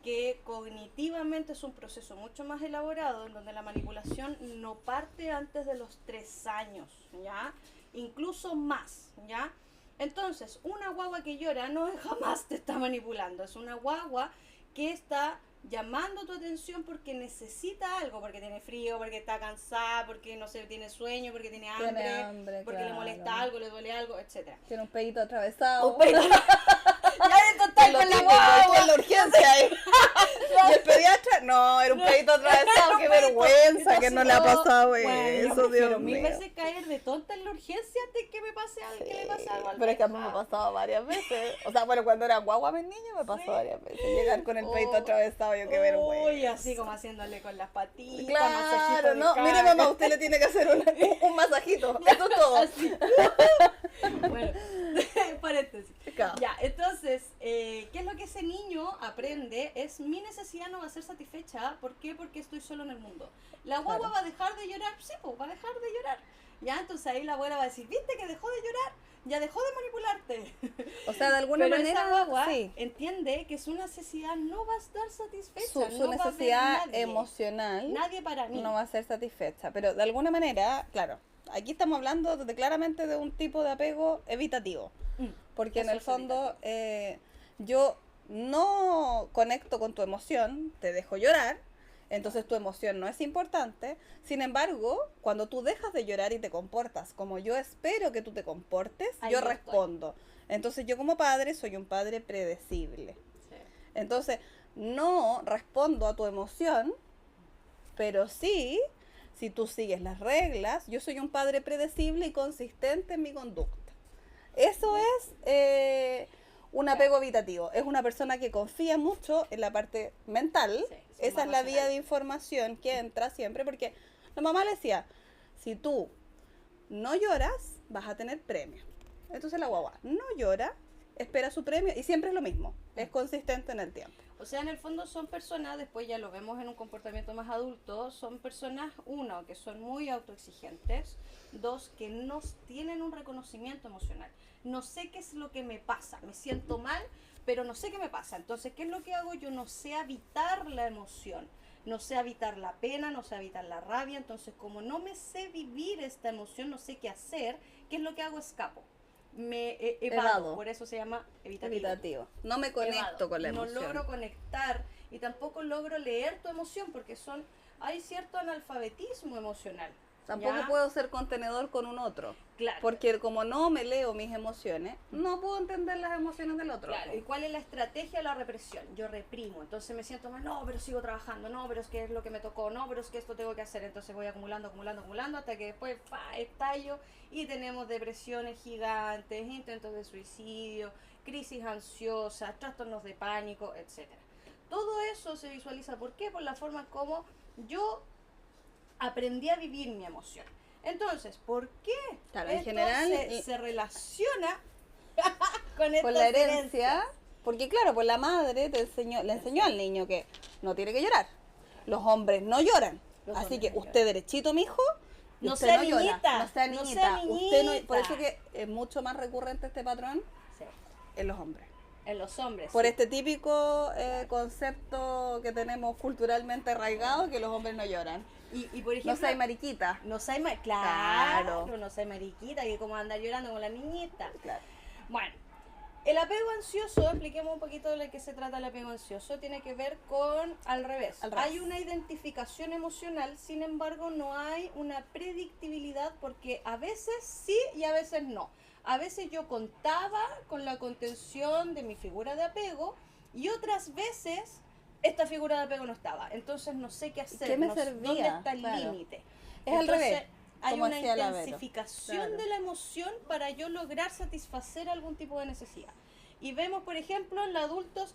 [SPEAKER 2] que cognitivamente es un proceso mucho más elaborado, en donde la manipulación no parte antes de los 3 años, ¿ya? Incluso más, ¿ya? Entonces, una guagua que llora no jamás te está manipulando, es una guagua que está llamando tu atención porque necesita algo, porque tiene frío, porque está cansada, porque no sé, tiene sueño, porque tiene hambre, porque le molesta algo, le duele algo, etcétera.
[SPEAKER 1] Tiene un pedito atravesado.
[SPEAKER 2] Un pedito. Ya de total con la guagua.
[SPEAKER 1] En la urgencia ahí. ¿Y el pediatra? No, era un pedito atravesado. Qué vergüenza que no le ha pasado eso, Dios mío.
[SPEAKER 2] Mil veces caer de tonta en la urgencia antes que me pase algo, que le pase algo al
[SPEAKER 1] Pero es que a mí me ha pasado varias veces. O sea, bueno, cuando era guagua mis niños me pasó varias veces. Llegar con el pedito atravesado, yo qué vergüenza.
[SPEAKER 2] Uy, así como haciéndole con las patitas.
[SPEAKER 1] Claro, no. Mire, mamá, usted le tiene que hacer un masajito. Eso es todo.
[SPEAKER 2] Así. Bueno, paréntesis.
[SPEAKER 1] Claro.
[SPEAKER 2] Ya, entonces, ¿qué es lo que ese niño aprende? Es mi necesidad no va a ser satisfecha. ¿Por qué? Porque estoy solo en el mundo. La guagua va a dejar de llorar, sí, pues va a dejar de llorar. Ya, entonces ahí la abuela va a decir, ¿viste que dejó de llorar? Ya dejó de manipularte.
[SPEAKER 1] O sea, de alguna
[SPEAKER 2] Pero
[SPEAKER 1] manera,
[SPEAKER 2] esa guagua
[SPEAKER 1] sí.
[SPEAKER 2] entiende que su necesidad no va a estar satisfecha.
[SPEAKER 1] Su
[SPEAKER 2] no va a
[SPEAKER 1] necesidad
[SPEAKER 2] haber nadie,
[SPEAKER 1] emocional
[SPEAKER 2] nadie para mí.
[SPEAKER 1] no va a ser satisfecha. Pero de alguna manera, claro, aquí estamos hablando claramente de un tipo de apego evitativo. Porque en el fondo yo no conecto con tu emoción, te dejo llorar, entonces tu emoción no es importante. Sin embargo, cuando tú dejas de llorar y te comportas como yo espero que tú te comportes,
[SPEAKER 2] Ahí
[SPEAKER 1] yo
[SPEAKER 2] yo
[SPEAKER 1] respondo. Entonces yo como padre soy un padre predecible.
[SPEAKER 2] Sí.
[SPEAKER 1] Entonces no respondo a tu emoción, pero sí, si tú sigues las reglas, yo soy un padre predecible y consistente en mi conducta. Eso es un apego evitativo. Es una persona que confía mucho en la parte mental.
[SPEAKER 2] Sí,
[SPEAKER 1] esa es la vía de información que entra siempre, porque la mamá le decía, si tú no lloras, vas a tener premio. Entonces la guagua no llora, espera su premio y siempre es lo mismo. Es consistente en el tiempo.
[SPEAKER 2] O sea, en el fondo son personas, después ya lo vemos en un comportamiento más adulto, son personas, uno, que son muy autoexigentes, dos, que no tienen un reconocimiento emocional. No sé qué es lo que me pasa, me siento mal, pero no sé qué me pasa. Entonces, ¿qué es lo que hago? Yo no sé habitar la emoción, no sé habitar la pena, no sé habitar la rabia. Entonces, como no me sé vivir esta emoción, no sé qué hacer, ¿qué es lo que hago? Escapo. Me evado, por eso se llama evitativo.
[SPEAKER 1] No me conecto con la emoción.
[SPEAKER 2] No logro conectar y tampoco logro leer tu emoción porque hay cierto analfabetismo emocional.
[SPEAKER 1] Tampoco
[SPEAKER 2] ¿ya?
[SPEAKER 1] puedo ser contenedor con un otro.
[SPEAKER 2] Claro.
[SPEAKER 1] Porque como no me leo mis emociones, no puedo entender las emociones del otro.
[SPEAKER 2] Claro. ¿Y cuál es la estrategia de la represión? Yo reprimo, entonces me siento mal, no, pero sigo trabajando, no, pero es que es lo que me tocó, no, pero es que esto tengo que hacer, entonces voy acumulando hasta que después estallo y tenemos depresiones gigantes, intentos de suicidio, crisis ansiosas, trastornos de pánico, etcétera. Todo eso se visualiza, ¿por qué? Por la forma como yo aprendí a vivir mi emoción. Entonces, ¿por qué
[SPEAKER 1] claro,
[SPEAKER 2] esto
[SPEAKER 1] en general
[SPEAKER 2] se relaciona con
[SPEAKER 1] la herencia? Porque claro, pues la madre le enseñó al niño que no tiene que llorar. Los hombres no lloran. Así que usted derechito, mijo,
[SPEAKER 2] no
[SPEAKER 1] usted
[SPEAKER 2] sea
[SPEAKER 1] no
[SPEAKER 2] niñita,
[SPEAKER 1] llora. No sea niñita. Usted no, por eso
[SPEAKER 2] niñita.
[SPEAKER 1] que es mucho más recurrente este patrón en los hombres.
[SPEAKER 2] En los hombres.
[SPEAKER 1] Por este típico concepto que tenemos culturalmente arraigado, que los hombres no lloran.
[SPEAKER 2] Y por ejemplo,
[SPEAKER 1] no seas mariquita.
[SPEAKER 2] No seas claro, no seas mariquita, que como andar llorando con la niñita.
[SPEAKER 1] Claro.
[SPEAKER 2] Bueno, el apego ansioso, expliquemos un poquito de lo que se trata el apego ansioso, tiene que ver con al revés. Hay una identificación emocional, sin embargo no hay una predictibilidad porque a veces sí y a veces no. A veces yo contaba con la contención de mi figura de apego y otras veces esta figura de apego no estaba. Entonces no sé qué hacer.
[SPEAKER 1] ¿Qué me servía?
[SPEAKER 2] ¿Dónde está el límite?
[SPEAKER 1] Es al revés.
[SPEAKER 2] Hay una
[SPEAKER 1] hacía la
[SPEAKER 2] intensificación de la emoción para yo lograr satisfacer algún tipo de necesidad. Y vemos, por ejemplo, en los adultos,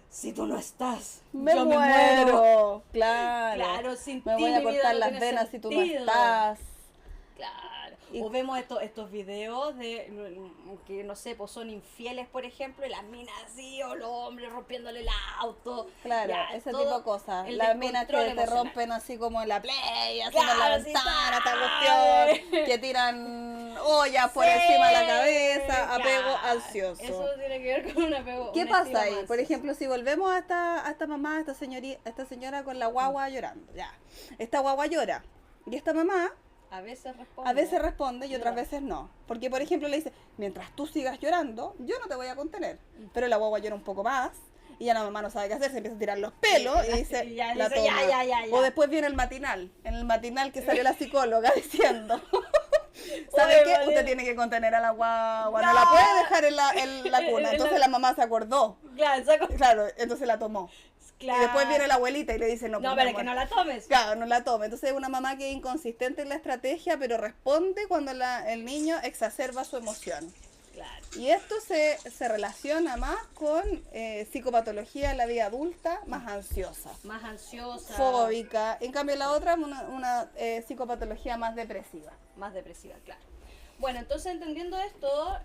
[SPEAKER 2] si tú no estás,
[SPEAKER 1] yo me muero. Claro,
[SPEAKER 2] sin
[SPEAKER 1] me
[SPEAKER 2] ti
[SPEAKER 1] voy a
[SPEAKER 2] mi vida
[SPEAKER 1] cortar
[SPEAKER 2] no
[SPEAKER 1] las
[SPEAKER 2] tiene
[SPEAKER 1] venas si tú no
[SPEAKER 2] sentido.
[SPEAKER 1] estás.
[SPEAKER 2] Claro. O vemos estos videos de que no sé, pues son infieles, por ejemplo, y las minas así, o los hombres rompiéndole el auto.
[SPEAKER 1] Claro,
[SPEAKER 2] ya,
[SPEAKER 1] ese tipo de cosas. Las minas que
[SPEAKER 2] emocional.
[SPEAKER 1] te rompen así como en la play, haciendo la
[SPEAKER 2] sí,
[SPEAKER 1] ventana, esta cuestión, que tiran ollas por encima de la cabeza, apego ansioso.
[SPEAKER 2] Eso tiene que ver con un apego.
[SPEAKER 1] ¿Qué pasa ahí? Por ejemplo, si volvemos a esta mamá, a esta señora con la guagua llorando, ya. Esta guagua llora. Y esta mamá
[SPEAKER 2] a veces
[SPEAKER 1] responde y otras veces no. Porque, por ejemplo, le dice, mientras tú sigas llorando, yo no te voy a contener. Pero la guagua llora un poco más y ya la mamá no sabe qué hacer, se empieza a tirar los pelos y dice,
[SPEAKER 2] Ya,
[SPEAKER 1] la
[SPEAKER 2] dice,
[SPEAKER 1] toma.
[SPEAKER 2] ya.
[SPEAKER 1] O después viene el matinal, en el matinal que sale la psicóloga diciendo, ¿sabe
[SPEAKER 2] Oye,
[SPEAKER 1] qué?
[SPEAKER 2] vale.
[SPEAKER 1] Usted tiene que contener a la guagua, no
[SPEAKER 2] No.
[SPEAKER 1] la puede dejar en la cuna. Entonces la mamá se acordó,
[SPEAKER 2] Claro, saco.
[SPEAKER 1] claro, entonces la tomó.
[SPEAKER 2] Claro.
[SPEAKER 1] Y después viene la abuelita y le dice, no,
[SPEAKER 2] No,
[SPEAKER 1] pues,
[SPEAKER 2] pero
[SPEAKER 1] mi
[SPEAKER 2] es que
[SPEAKER 1] amor,
[SPEAKER 2] no la tomes.
[SPEAKER 1] claro, no la tome. Entonces es una mamá que es inconsistente en la estrategia, pero responde cuando el niño exacerba su emoción.
[SPEAKER 2] Claro.
[SPEAKER 1] Y esto se relaciona más con psicopatología en la vida adulta, más ansiosa,
[SPEAKER 2] Más ansiosa.
[SPEAKER 1] fóbica. En cambio la otra, una psicopatología más depresiva.
[SPEAKER 2] Más depresiva, claro. Bueno, entonces entendiendo esto,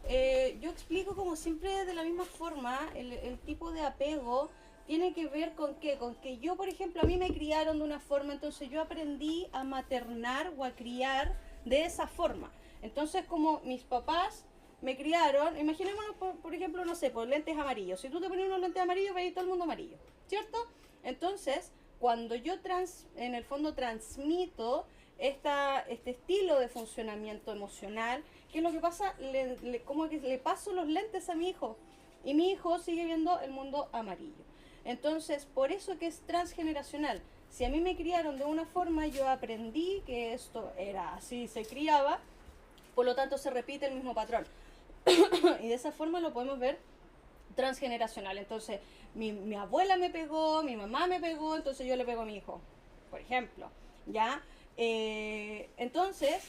[SPEAKER 2] yo explico como siempre de la misma forma, el tipo de apego tiene que ver con qué, con que yo, por ejemplo, a mí me criaron de una forma, entonces yo aprendí a maternar o a criar de esa forma. Entonces, como mis papás me criaron, imaginémonos, por ejemplo, no sé, por lentes amarillos. Si tú te pones unos lentes amarillos, veis todo el mundo amarillo, ¿cierto? Entonces, cuando yo en el fondo transmito este estilo de funcionamiento emocional, ¿qué es lo que pasa? Como que le paso los lentes a mi hijo y mi hijo sigue viendo el mundo amarillo. Entonces, por eso que es transgeneracional. Si a mí me criaron de una forma, yo aprendí que esto era así, se criaba, por lo tanto se repite el mismo patrón. Y de esa forma lo podemos ver transgeneracional. Entonces, mi abuela me pegó, mi mamá me pegó, entonces yo le pego a mi hijo, por ejemplo, ¿ya? Entonces,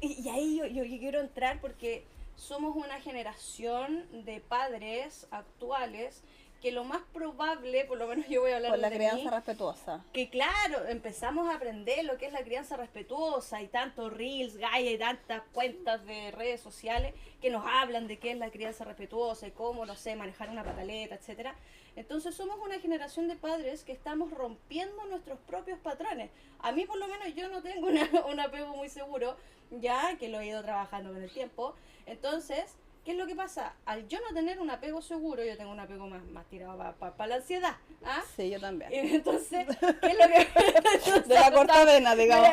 [SPEAKER 2] y ahí yo quiero entrar porque somos una generación de padres actuales que lo más probable, por lo menos yo voy a hablar
[SPEAKER 1] Por la
[SPEAKER 2] de
[SPEAKER 1] crianza
[SPEAKER 2] mí,
[SPEAKER 1] respetuosa.
[SPEAKER 2] que claro, empezamos a aprender lo que es la crianza respetuosa y tantos reels, Gaia y tantas cuentas de redes sociales que nos hablan de qué es la crianza respetuosa y cómo, no sé, manejar una pataleta, etcétera. Entonces somos una generación de padres que estamos rompiendo nuestros propios patrones. A mí por lo menos yo no tengo un apego muy seguro, ya que lo he ido trabajando con el tiempo. Entonces, ¿qué es lo que pasa? Al yo no tener un apego seguro, yo tengo un apego más tirado para la ansiedad. ¿Ah?
[SPEAKER 1] Sí, yo también.
[SPEAKER 2] Entonces, ¿qué es lo que...?
[SPEAKER 1] De la corta vena, digamos.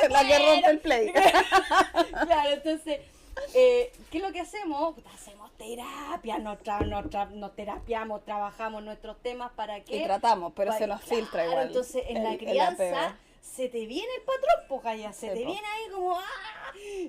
[SPEAKER 1] La que rompe el play.
[SPEAKER 2] Claro, entonces, ¿qué es lo que hacemos? Hacemos terapia, nos terapiamos, trabajamos nuestros temas para que...
[SPEAKER 1] Y tratamos, pero se nos filtra igual.
[SPEAKER 2] Entonces, en la
[SPEAKER 1] el
[SPEAKER 2] crianza...
[SPEAKER 1] apego.
[SPEAKER 2] Se te viene el patrón, pues Gaya, se
[SPEAKER 1] Sí,
[SPEAKER 2] te
[SPEAKER 1] po.
[SPEAKER 2] viene ahí como ¡ah!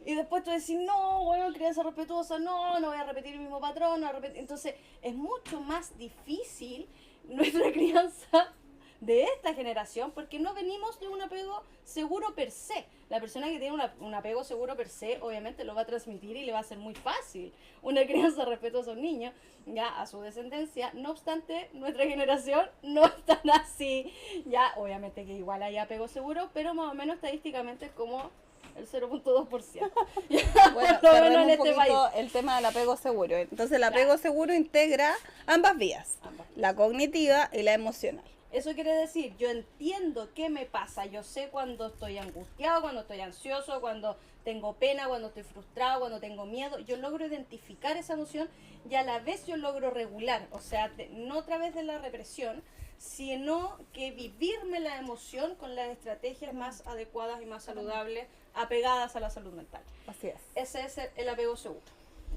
[SPEAKER 2] Y después tú decís, no, bueno, crianza respetuosa, no voy a repetir el mismo patrón, entonces es mucho más difícil nuestra crianza de esta generación porque no venimos de un apego seguro per se. La persona que tiene un apego seguro per se obviamente lo va a transmitir y le va a ser muy fácil una crianza respetuosa a un niño, ya a su descendencia. No obstante, nuestra generación no es tan así. Ya, obviamente que igual hay apego seguro, pero más o menos estadísticamente es como el 0.2%.
[SPEAKER 1] Bueno,
[SPEAKER 2] Por lo menos
[SPEAKER 1] cerremos
[SPEAKER 2] en
[SPEAKER 1] un
[SPEAKER 2] este país.
[SPEAKER 1] poquito el tema del apego seguro. Entonces el apego seguro integra ambas vías,
[SPEAKER 2] Ambas.
[SPEAKER 1] la cognitiva y la emocional.
[SPEAKER 2] Eso quiere decir, yo entiendo qué me pasa, yo sé cuando estoy angustiado, cuando estoy ansioso, cuando tengo pena, cuando estoy frustrado, cuando tengo miedo, yo logro identificar esa emoción y a la vez yo logro regular, o sea, no a través de la represión, sino que vivirme la emoción con las estrategias más adecuadas y más saludables, apegadas a la salud mental.
[SPEAKER 1] Así es.
[SPEAKER 2] Ese es el apego seguro,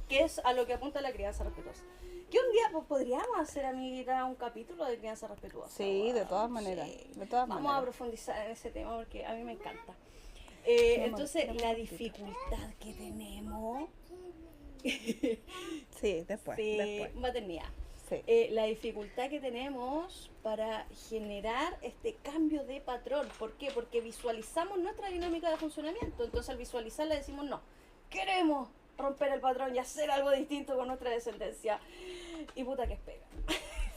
[SPEAKER 2] que es a lo que apunta la crianza respetuosa. Que un día pues, podríamos hacer, amiguita, un capítulo de crianza respetuosa.
[SPEAKER 1] Sí, de todas maneras.
[SPEAKER 2] Sí.
[SPEAKER 1] De todas
[SPEAKER 2] Vamos
[SPEAKER 1] maneras.
[SPEAKER 2] a profundizar en ese tema porque a mí me encanta.
[SPEAKER 1] Vamos,
[SPEAKER 2] Entonces,
[SPEAKER 1] vamos
[SPEAKER 2] la
[SPEAKER 1] un
[SPEAKER 2] dificultad que tenemos...
[SPEAKER 1] Sí, después.
[SPEAKER 2] Sí,
[SPEAKER 1] después.
[SPEAKER 2] maternidad.
[SPEAKER 1] Sí.
[SPEAKER 2] La dificultad que tenemos para generar este cambio de patrón. ¿Por qué? Porque visualizamos nuestra dinámica de funcionamiento. Entonces, al visualizarla decimos, no, queremos romper el patrón y hacer algo distinto con nuestra descendencia. Y puta que es pega.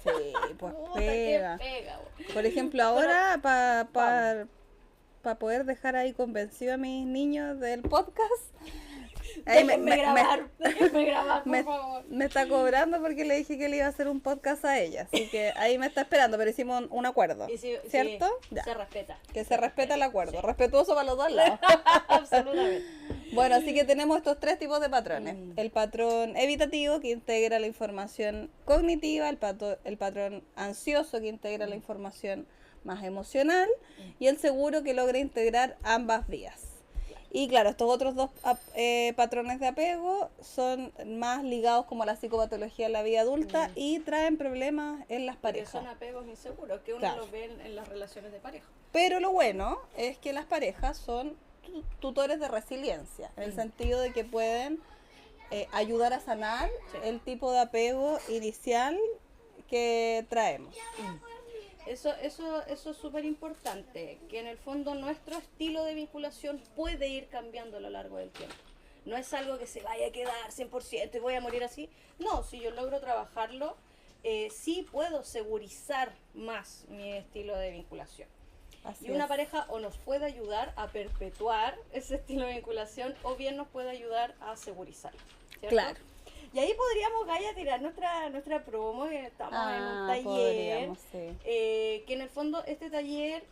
[SPEAKER 1] Sí, pues
[SPEAKER 2] Puta
[SPEAKER 1] pega.
[SPEAKER 2] que pega, bo.
[SPEAKER 1] Por ejemplo, ahora para poder dejar ahí convencido a mis niños del podcast, ahí
[SPEAKER 2] Déjenme grabar, por favor.
[SPEAKER 1] me está cobrando porque le dije que le iba a hacer un podcast a ella, así que ahí me está esperando, pero hicimos un acuerdo,
[SPEAKER 2] Y sí,
[SPEAKER 1] ¿cierto?
[SPEAKER 2] sí,
[SPEAKER 1] Ya.
[SPEAKER 2] se respeta.
[SPEAKER 1] Que se respeta el acuerdo, respetuoso para los dos lados.
[SPEAKER 2] Absolutamente.
[SPEAKER 1] Bueno, así que tenemos estos tres tipos de patrones.
[SPEAKER 2] Mm.
[SPEAKER 1] El patrón evitativo, que integra la información cognitiva, el patrón ansioso, que integra la información más emocional, y el seguro, que logra integrar ambas vías. Y claro, estos otros dos patrones de apego son más ligados como a la psicopatología en la vida adulta y traen problemas en las
[SPEAKER 2] Porque
[SPEAKER 1] parejas.
[SPEAKER 2] son apegos inseguros, que uno
[SPEAKER 1] Claro.
[SPEAKER 2] los ve en las relaciones de pareja.
[SPEAKER 1] Pero lo bueno es que las parejas son tutores de resiliencia, en el sentido de que pueden ayudar a sanar el tipo de apego inicial que traemos.
[SPEAKER 2] Eso es súper importante, que en el fondo nuestro estilo de vinculación puede ir cambiando a lo largo del tiempo. No es algo que se vaya a quedar 100% y voy a morir así. No, si yo logro trabajarlo, sí puedo segurizar más mi estilo de vinculación.
[SPEAKER 1] Así
[SPEAKER 2] Y una
[SPEAKER 1] es.
[SPEAKER 2] pareja o nos puede ayudar a perpetuar ese estilo de vinculación o bien nos puede ayudar a segurizarlo, ¿cierto?
[SPEAKER 1] Claro.
[SPEAKER 2] Y ahí podríamos, Gaia, tirar nuestra promo, que estamos en un taller,
[SPEAKER 1] podríamos, sí.
[SPEAKER 2] que en el fondo este taller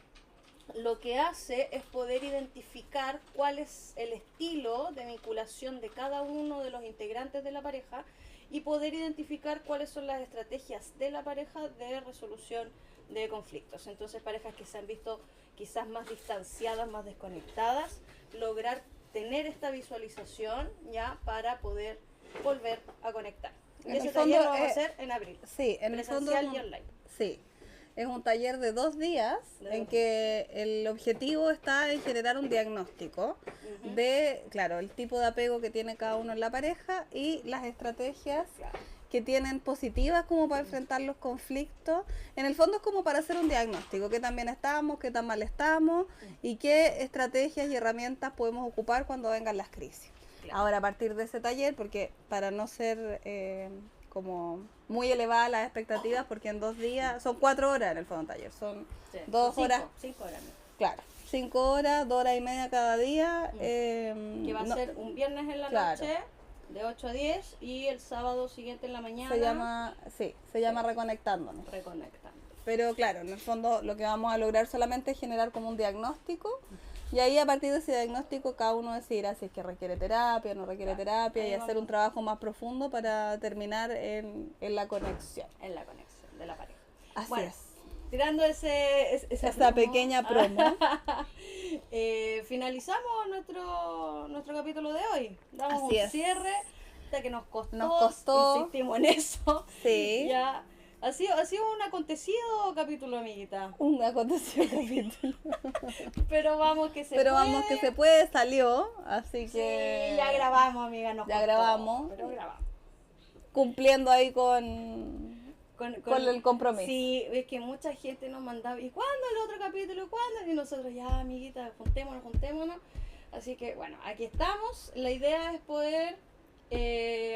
[SPEAKER 2] lo que hace es poder identificar cuál es el estilo de vinculación de cada uno de los integrantes de la pareja y poder identificar cuáles son las estrategias de la pareja de resolución de conflictos. Entonces, parejas que se han visto quizás más distanciadas, más desconectadas, lograr tener esta visualización ya para poder volver a conectar.
[SPEAKER 1] En
[SPEAKER 2] Ese
[SPEAKER 1] el
[SPEAKER 2] taller
[SPEAKER 1] fondo,
[SPEAKER 2] lo vamos a hacer en abril.
[SPEAKER 1] Sí, en el fondo
[SPEAKER 2] Presencial y online.
[SPEAKER 1] sí, es un taller de 2 días en que el objetivo está en generar un diagnóstico de, claro, el tipo de apego que tiene cada uno en la pareja y las estrategias
[SPEAKER 2] Claro.
[SPEAKER 1] que tienen positivas como para enfrentar los conflictos. En el fondo es como para hacer un diagnóstico, qué tan bien estamos, qué tan mal estamos y qué estrategias y herramientas podemos ocupar cuando vengan las crisis.
[SPEAKER 2] Claro.
[SPEAKER 1] Ahora, a partir de ese taller, porque para no ser como muy elevadas las expectativas, porque en 2 días, son 4 horas en el fondo taller, son
[SPEAKER 2] Sí,
[SPEAKER 1] 2
[SPEAKER 2] son
[SPEAKER 1] horas,
[SPEAKER 2] 5 horas. ¿No?
[SPEAKER 1] claro, 5 horas, 2 horas y media cada día.
[SPEAKER 2] Que va a
[SPEAKER 1] no,
[SPEAKER 2] ser un viernes en la
[SPEAKER 1] claro.
[SPEAKER 2] noche, de 8 a 10, y el sábado siguiente en la mañana.
[SPEAKER 1] se llama Reconectándonos.
[SPEAKER 2] Reconectando.
[SPEAKER 1] Pero claro, en el fondo lo que vamos a lograr solamente es generar como un diagnóstico y ahí a partir de ese diagnóstico cada uno decidirá si es que requiere terapia o no requiere terapia
[SPEAKER 2] Ahí
[SPEAKER 1] y hacer
[SPEAKER 2] vamos.
[SPEAKER 1] un trabajo más profundo para terminar en la conexión.
[SPEAKER 2] En la conexión de la pareja.
[SPEAKER 1] Así
[SPEAKER 2] Bueno,
[SPEAKER 1] es.
[SPEAKER 2] tirando esa promo,
[SPEAKER 1] Pequeña promo.
[SPEAKER 2] finalizamos nuestro capítulo de hoy. Damos
[SPEAKER 1] Así
[SPEAKER 2] un
[SPEAKER 1] es.
[SPEAKER 2] cierre hasta que nos costó, insistimos en eso.
[SPEAKER 1] Sí.
[SPEAKER 2] Ya. Ha sido un acontecido capítulo, amiguita.
[SPEAKER 1] Un acontecido capítulo.
[SPEAKER 2] Pero vamos que se
[SPEAKER 1] Pero
[SPEAKER 2] puede.
[SPEAKER 1] vamos que se puede, salió, así
[SPEAKER 2] Sí,
[SPEAKER 1] que
[SPEAKER 2] ya grabamos, amiga. Nos
[SPEAKER 1] ya
[SPEAKER 2] costó,
[SPEAKER 1] grabamos.
[SPEAKER 2] Pero grabamos.
[SPEAKER 1] cumpliendo ahí con el compromiso.
[SPEAKER 2] Sí, es que mucha gente nos mandaba, ¿y cuándo el otro capítulo? ¿Cuándo? Y nosotros, ya, amiguita, juntémonos. Así que, bueno, aquí estamos. La idea es poder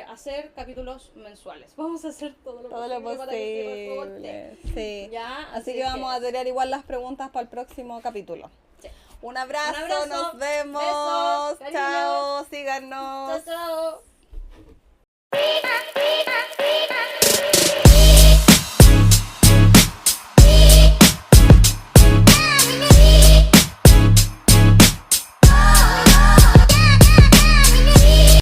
[SPEAKER 2] hacer capítulos mensuales. Vamos a hacer todo lo posible para que se reporte.
[SPEAKER 1] Sí.
[SPEAKER 2] Ya,
[SPEAKER 1] Así que vamos a tener igual las preguntas para el próximo capítulo.
[SPEAKER 2] Sí.
[SPEAKER 1] Un abrazo,
[SPEAKER 2] Un abrazo,
[SPEAKER 1] nos vemos.
[SPEAKER 2] besos, cariños.
[SPEAKER 1] Chao, síganos.
[SPEAKER 2] Chao, chao.